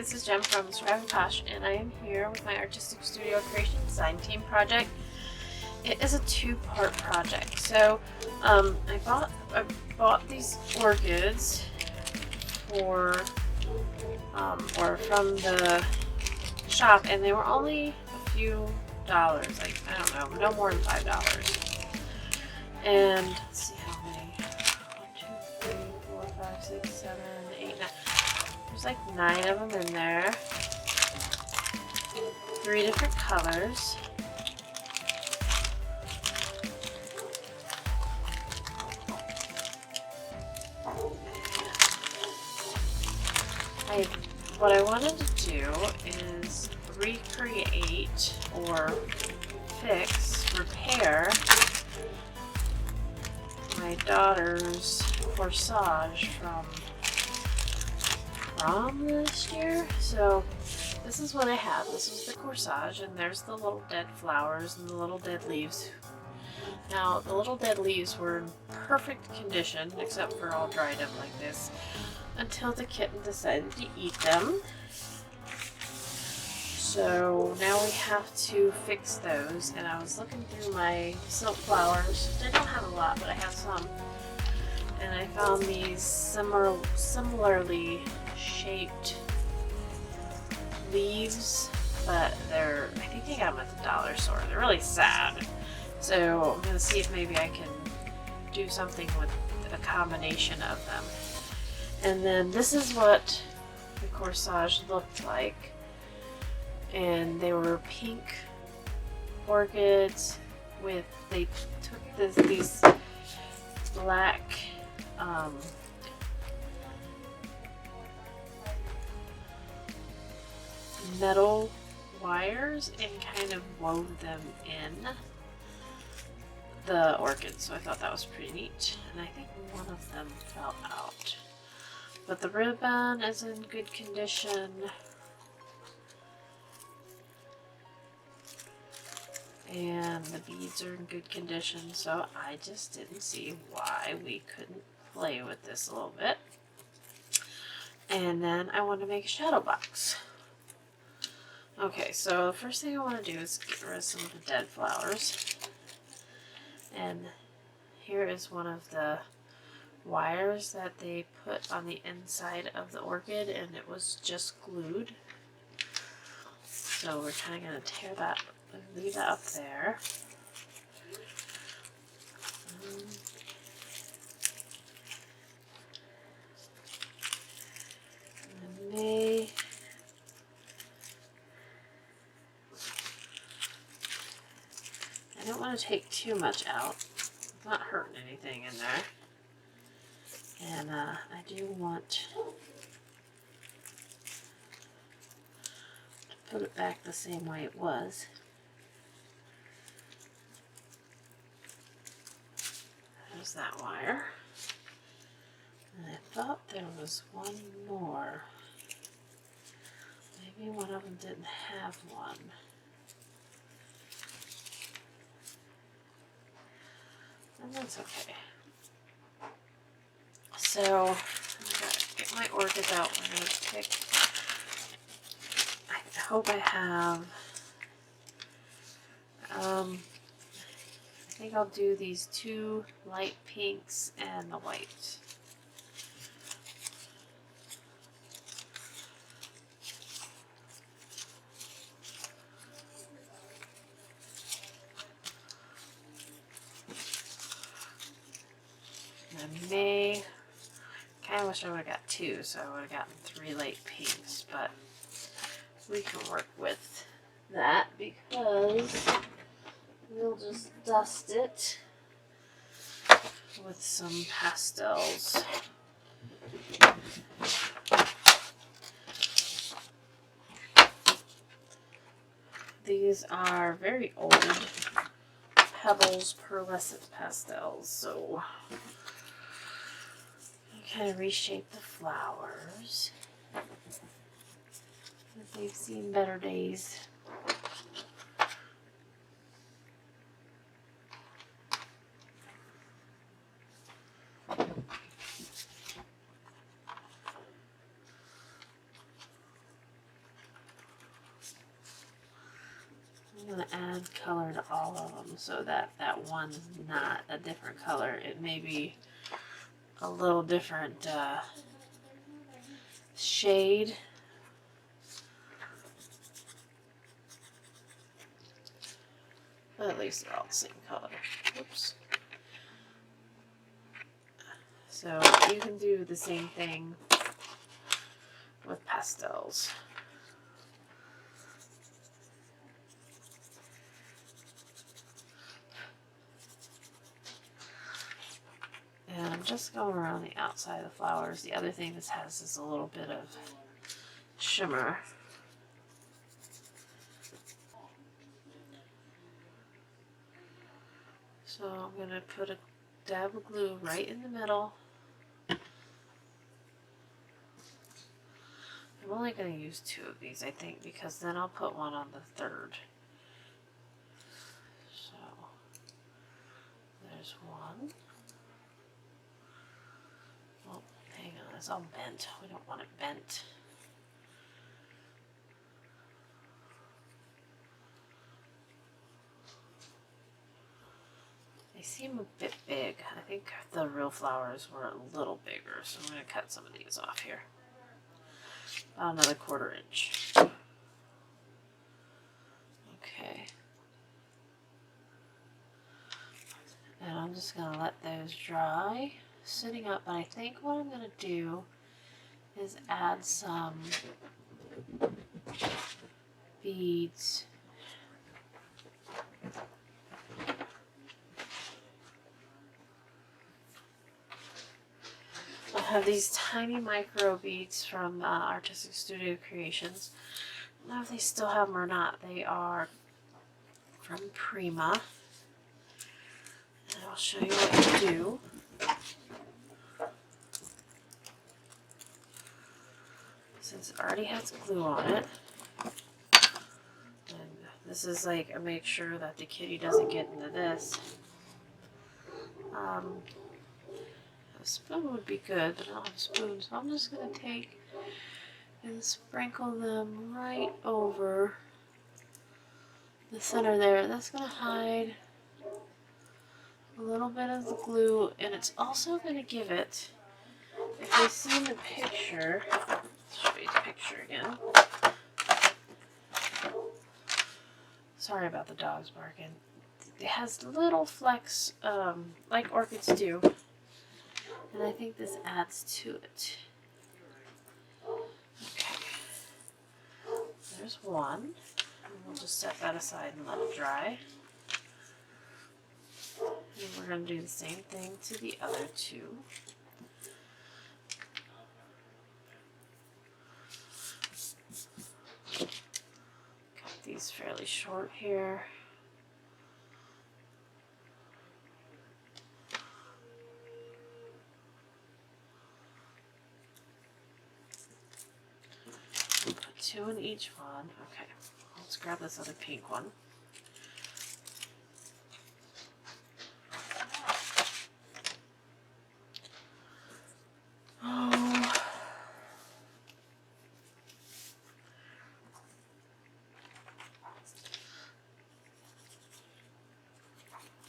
this is Jem from Surviving Posh, and I am here with my Artistic Studio Creation Design Team project. It is a two-part project. So I bought these orchids or from the shop, and they were only a few dollars, like I don't know, no more than $5. And let's see how many. 1, 2, 3, 4, 5, 6, 7, 8, 9. There's like 9 of them in there. 3 different colors. What I wanted to do is recreate or repair my daughter's corsage from last year. So this is what I have. This is the corsage, and there's the little dead flowers and the little dead leaves. Now the little dead leaves were in perfect condition, except for all dried up like this, until the kitten decided to eat them. So now we have to fix those, and I was looking through my silk flowers. I don't have a lot, but I have some. And I found these similarly shaped leaves, but I think I got them at the dollar store. They're really sad. So I'm going to see if maybe I can do something with a combination of them. And then this is what the corsage looked like. And they were pink orchids with, they took these black metal wires and kind of wove them in the orchids. So I thought that was pretty neat. And I think one of them fell out. But the ribbon is in good condition. And the beads are in good condition, so I just didn't see why we couldn't play with this a little bit. And then I want to make a shadow box. Okay, so the first thing I want to do is get rid of some of the dead flowers. And here is one of the wires that they put on the inside of the orchid, and it was just glued. So we're kind of going to tear that, leave that up there. I don't want to take too much out. It's not hurting anything in there. And I do want to put it back the same way it was. There's that wire. And I thought there was one more. Maybe one of them didn't have one. And that's okay. So I'm gonna get my orchids out. We're gonna pick. I hope I have. I think I'll do these 2 light pinks and the white. And kind of wish I would have got 2, so I would have gotten 3 light pinks, but we can work with that because we'll just dust it with some pastels. These are very old Pebbles pearlescent pastels, so kind of reshape the flowers. They've seen better days. want to add color to all of them so that that one's not a different color. It may be a little different shade. But at least they're all the same color. Oops. So you can do the same thing with pastels. And I'm just going around the outside of the flowers. The other thing this has is a little bit of shimmer. So I'm going to put a dab of glue right in the middle. I'm only going to use 2 of these, I think, because then I'll put one on the third. So there's one. Oh, hang on, it's all bent. We don't want it bent. They seem a bit big. I think the real flowers were a little bigger, so I'm going to cut some of these off here. About another 1/4 inch. Okay. And I'm just going to let those dry, sitting up. But I think what I'm going to do is add some beads. I have these tiny micro beads from Artistic Studio Creations. I don't know if they still have them or not. They are from Prima. And I'll show you what you do. Since it already has glue on it. And this is like a make sure that the kitty doesn't get into this. A spoon would be good, but I don't have a spoon, so I'm just going to take and sprinkle them right over the center there. That's going to hide a little bit of the glue, and it's also going to give it, if you see in the picture, let's show you the picture again. Sorry about the dogs barking. It has little flecks, like orchids do, and I think this adds to it. Okay, there's one, and we'll just set that aside and let it dry. And we're going to do the same thing to the other 2. Cut these fairly short here. Put 2 in each one. Okay, let's grab this other pink one.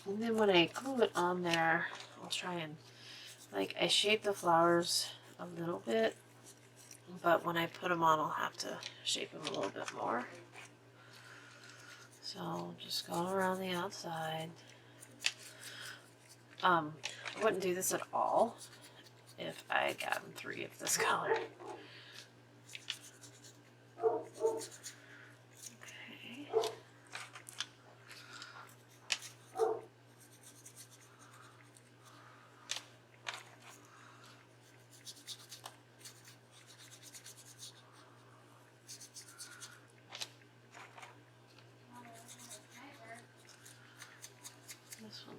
And then when I glue it on there, I'll try and, like, I shape the flowers a little bit, but when I put them on, I'll have to shape them a little bit more. So just going around the outside. I wouldn't do this at all if I had gotten 3 of this color. Okay. This one.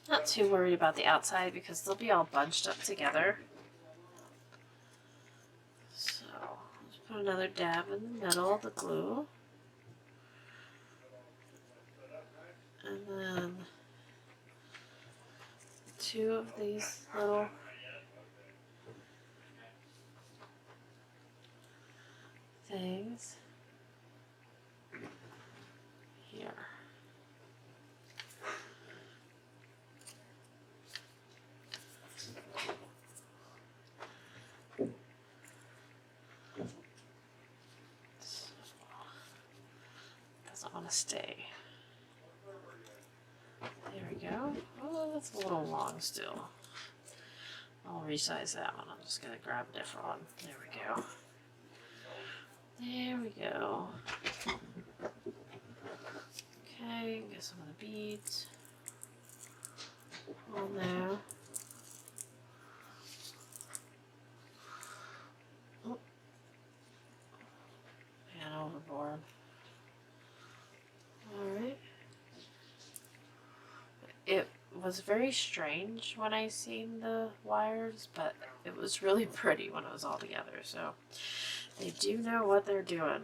Not too worried about the outside because they'll be all bunched up together. So let's put another dab in the middle of the glue. And then 2 of these little these here. Doesn't want to stay. There we go. Oh, that's a little long still. I'll resize that one. I'm just going to grab a different one. There we go. There we go. Okay, get some of the beads on there. Oh. And overboard. Alright. It was very strange when I seen the wires, but it was really pretty when it was all together, so they do know what they're doing.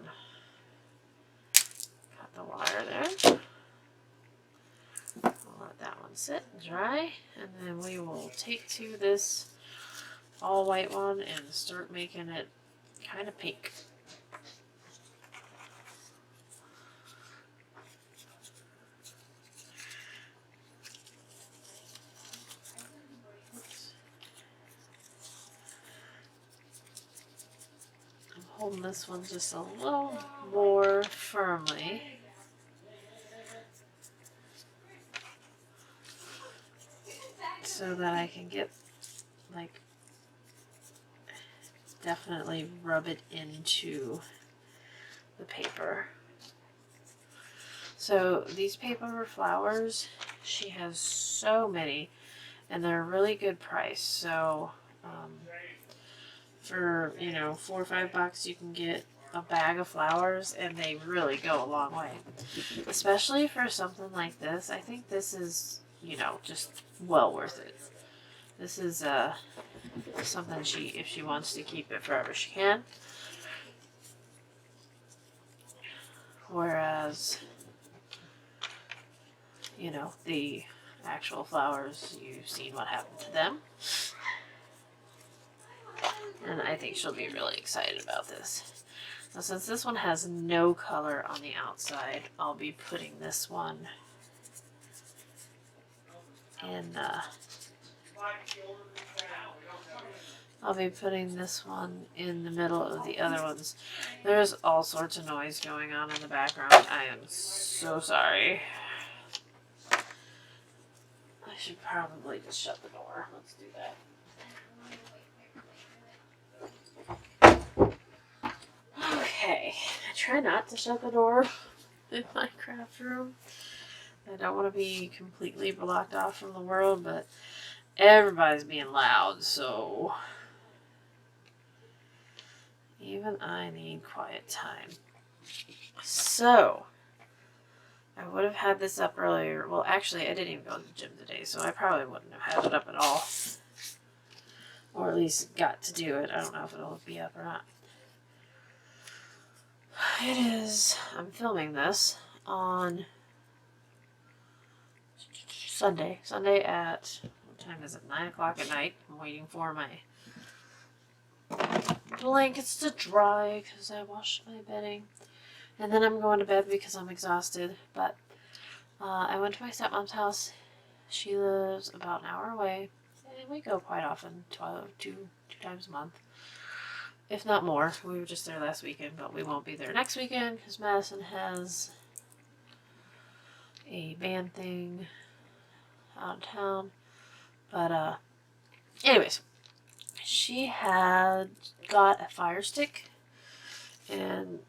Got the wire there. I'll let that one sit and dry, and then we will take to this all white one and start making it kind of pink. Holding this one just a little more firmly. So that I can get, like, definitely rub it into the paper. So these paper flowers, she has so many, and they're a really good price. So, for, you know, $4 or $5 you can get a bag of flowers, and they really go a long way. Especially for something like this. I think this is, you know, just well worth it. This is something if she wants to keep it forever, she can. Whereas, you know, the actual flowers, you've seen what happened to them. And I think she'll be really excited about this. Now, since this one has no color on the outside, I'll be putting this one in, I'll be putting this one in the middle of the other ones. There's all sorts of noise going on in the background. I am so sorry. I should probably just shut the door. Let's do that. Okay, I try not to shut the door in my craft room. I don't want to be completely blocked off from the world, but everybody's being loud, so even I need quiet time. So, I would have had this up earlier. Well, actually, I didn't even go to the gym today, so I probably wouldn't have had it up at all. Or at least got to do it. I don't know if it'll be up or not. It is. I'm filming this on Sunday. Sunday at, what time is it? 9 o'clock at night. I'm waiting for my blankets to dry because I washed my bedding. And then I'm going to bed because I'm exhausted. But I went to my stepmom's house. She lives about an hour away. And we go quite often, two times a month. If not more. We were just there last weekend, but we won't be there next weekend because Madison has a band thing out of town. But, anyways, she had got a fire stick and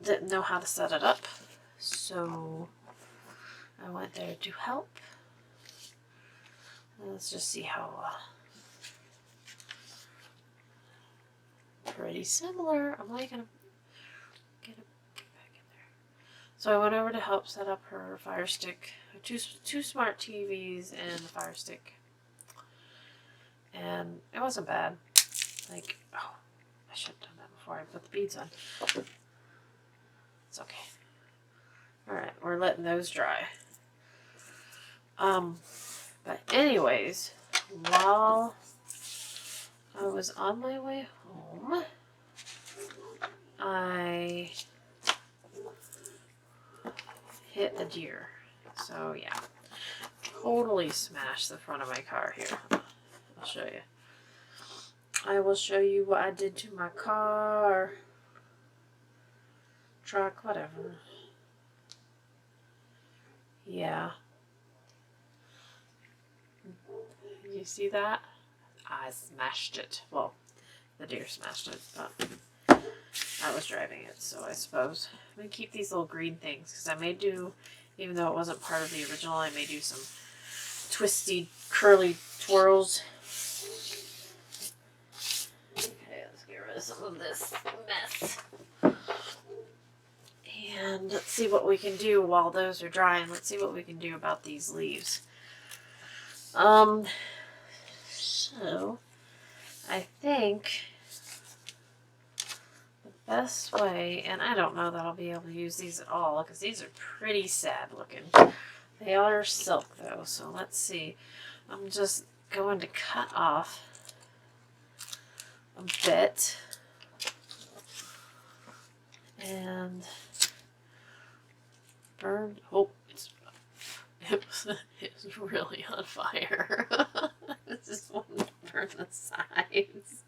didn't know how to set it up. So I went there to help. Let's just see how pretty similar. I'm like gonna get it back in there. So I went over to help set up her fire stick. Two smart TVs and a fire stick. And it wasn't bad. Like, oh, I should have done that before I put the beads on. It's okay. Alright, we're letting those dry. But anyways, while I was on my way home, I hit a deer. So yeah, totally smashed the front of my car here. I'll show you. I will show you what I did to my car, truck, whatever. Yeah. You see that? I smashed it. Well, the deer smashed it, but I was driving it, so I suppose. I'm going to keep these little green things, because I may do, even though it wasn't part of the original, I may do some twisty, curly twirls. Okay, let's get rid of some of this mess. And let's see what we can do while those are drying. Let's see what we can do about these leaves. So I think the best way, and I don't know that I'll be able to use these at all because these are pretty sad looking. They are silk though, so let's see. I'm just going to cut off a bit and burn. Oh, it's really on fire. I just want to burn the sides.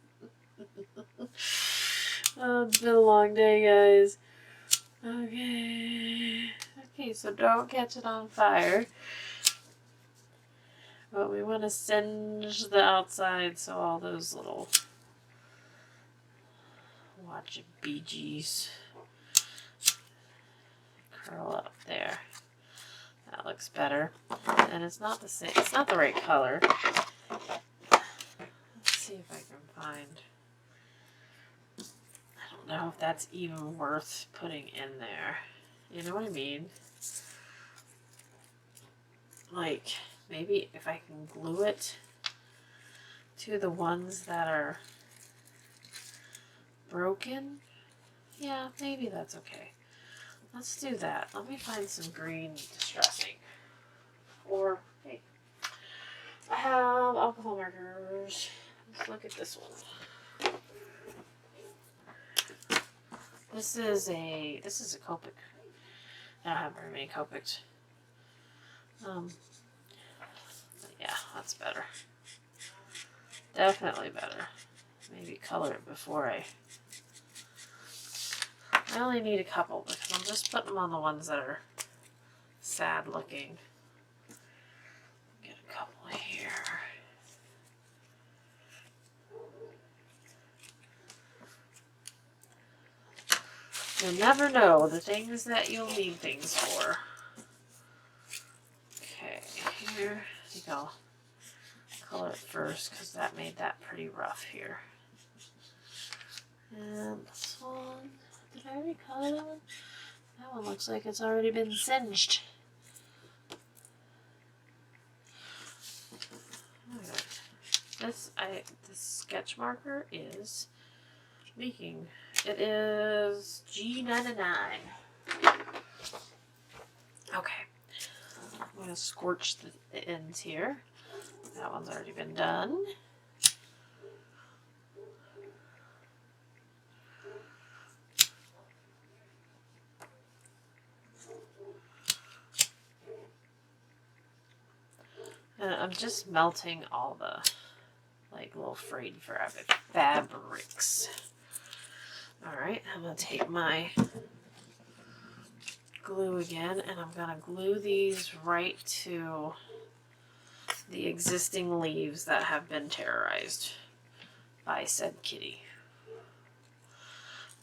Oh, it's been a long day, guys. Okay, so don't catch it on fire. But we want to singe the outside so all those little Bee Gees curl up there. That looks better. And it's not the same. It's not the right color. Let's see if I can find. I don't know if that's even worth putting in there. You know what I mean? Like, maybe if I can glue it to the ones that are broken. Yeah, maybe that's okay. Let's do that. Let me find some green distressing. Or, hey, I have alcohol markers. Let's look at this one. This is a Copic. I don't have very many Copics. Yeah, that's better. Definitely better. Maybe color it before I only need a couple because I'm just putting them on the ones that are sad looking. Get a couple here. You'll never know the things that you'll need things for. Okay, here you go. Color it first because that made that pretty rough here. And this one, did I already color that one? That one looks like it's already been singed. Alright. This sketch marker is leaking. It is G99. Okay. I'm going to scorch the ends here. That one's already been done. And I'm just melting all the like little frayed fabrics. Alright, I'm going to take my glue again and I'm going to glue these right to the existing leaves that have been terrorized by said kitty.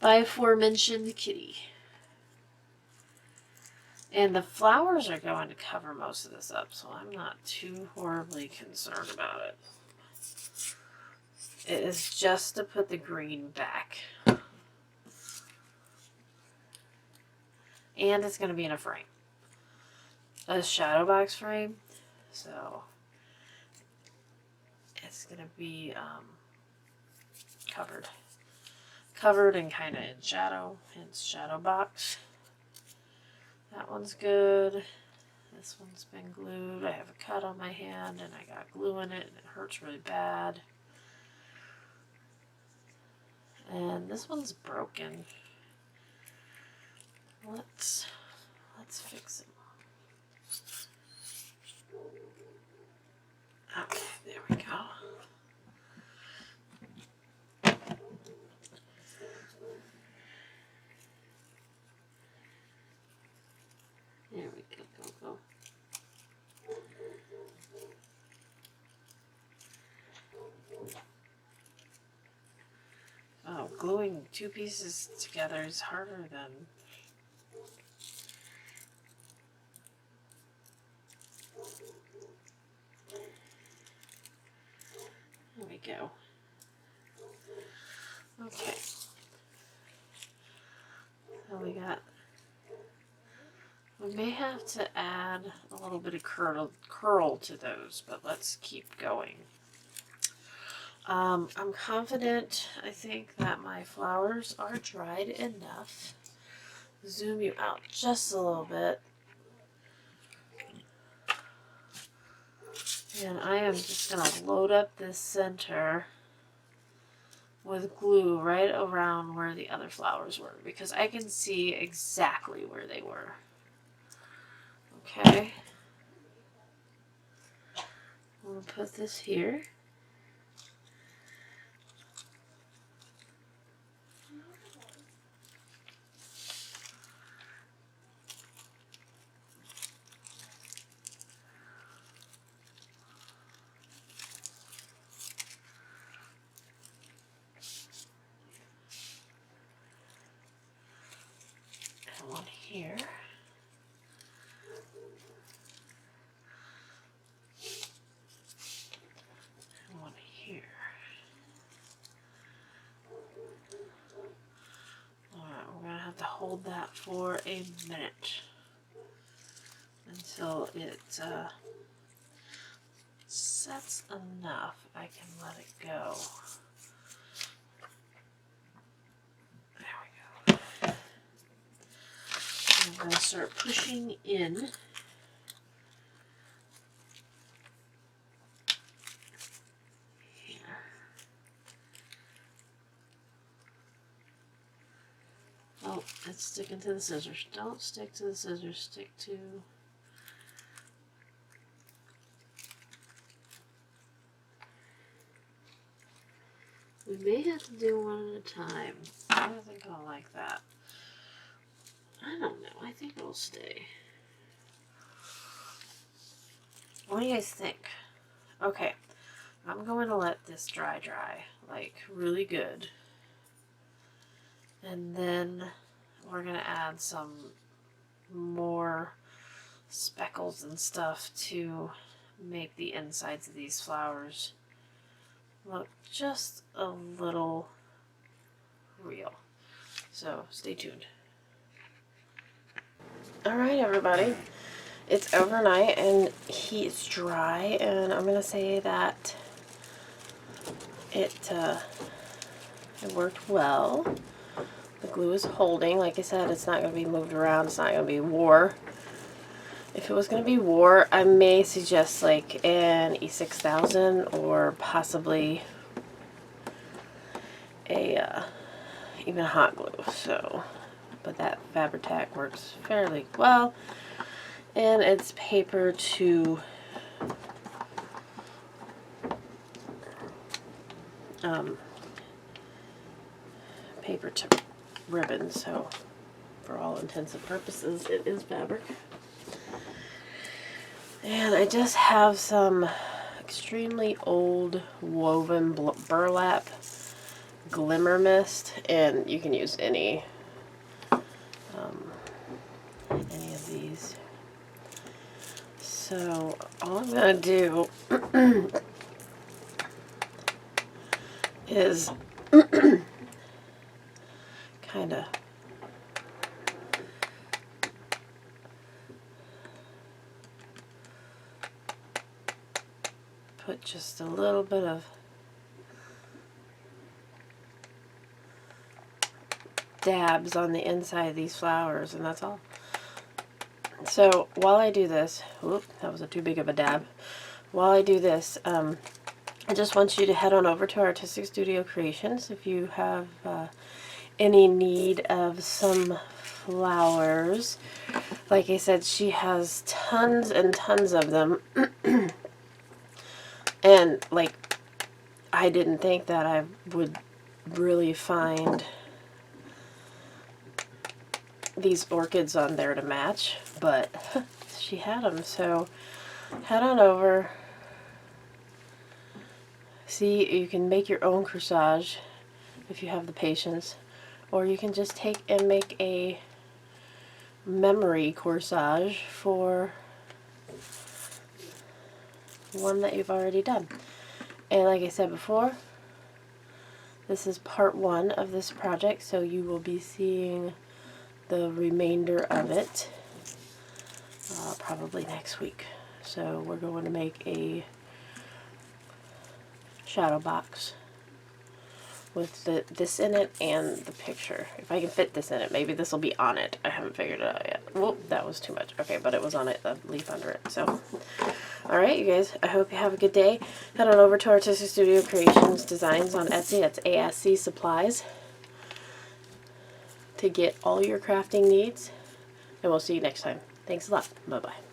By aforementioned kitty. And the flowers are going to cover most of this up, so I'm not too horribly concerned about it. It is just to put the green back. And it's going to be in a frame. A shadow box frame. So it's going to be covered. Covered and kind of in shadow. It's shadow box. That one's good. This one's been glued. I have a cut on my hand and I got glue in it and it hurts really bad. And this one's broken. Let's fix it. two pieces together is harder than... There we go. Okay. So we may have to add a little bit of curl to those, but let's keep going. I'm confident, I think, that my flowers are dried enough. Zoom you out just a little bit. And I am just going to load up this center with glue right around where the other flowers were, because I can see exactly where they were. Okay. I'm going to put this here. And one here. Here. Alright, we're going to have to hold that for a minute until it sets enough. I can let it go. There we go. I'm going to start pushing in. Oh, it's sticking to the scissors. Don't stick to the scissors, stick to... We may have to do one at a time. I don't think I'll like that. I don't know. I think it'll stay. What do you guys think? Okay, I'm going to let this dry, like really good. And then we're going to add some more speckles and stuff to make the insides of these flowers look just a little real. So stay tuned. Alright everybody, it's overnight and it's dry, and I'm going to say that it worked well. The glue is holding. Like I said, it's not going to be moved around. It's not going to be wore. If it was going to be wore, I may suggest like an E6000 or possibly a even hot glue. So, but that Fabri-Tac works fairly well, and it's paper to ribbon, so for all intents and purposes it is fabric. And I just have some extremely old woven burlap glimmer mist, and you can use any of these. So all I'm gonna do is kind of put just a little bit of dabs on the inside of these flowers, and that's all. So while I do this, whoop, that was too big of a dab. While I do this, I just want you to head on over to Artistic Studio Creations if you have any need of some flowers. Like I said, she has tons and tons of them. And like, I didn't think that I would really find these orchids on there to match, but she had them. So head on over. See, you can make your own corsage if you have the patience, or you can just take and make a memory corsage for one that you've already done. And like I said before, this is part 1 of this project, so you will be seeing the remainder of it probably next week. So we're going to make a shadow box with this in it and the picture. If I can fit this in it, maybe this will be on it. I haven't figured it out yet. Whoop, that was too much. Okay, but it was on it, the leaf under it. So, alright you guys, I hope you have a good day. Head on over to Artistic Studio Creations Designs on Etsy. That's ASC Supplies to get all your crafting needs. And we'll see you next time. Thanks a lot. Bye-bye.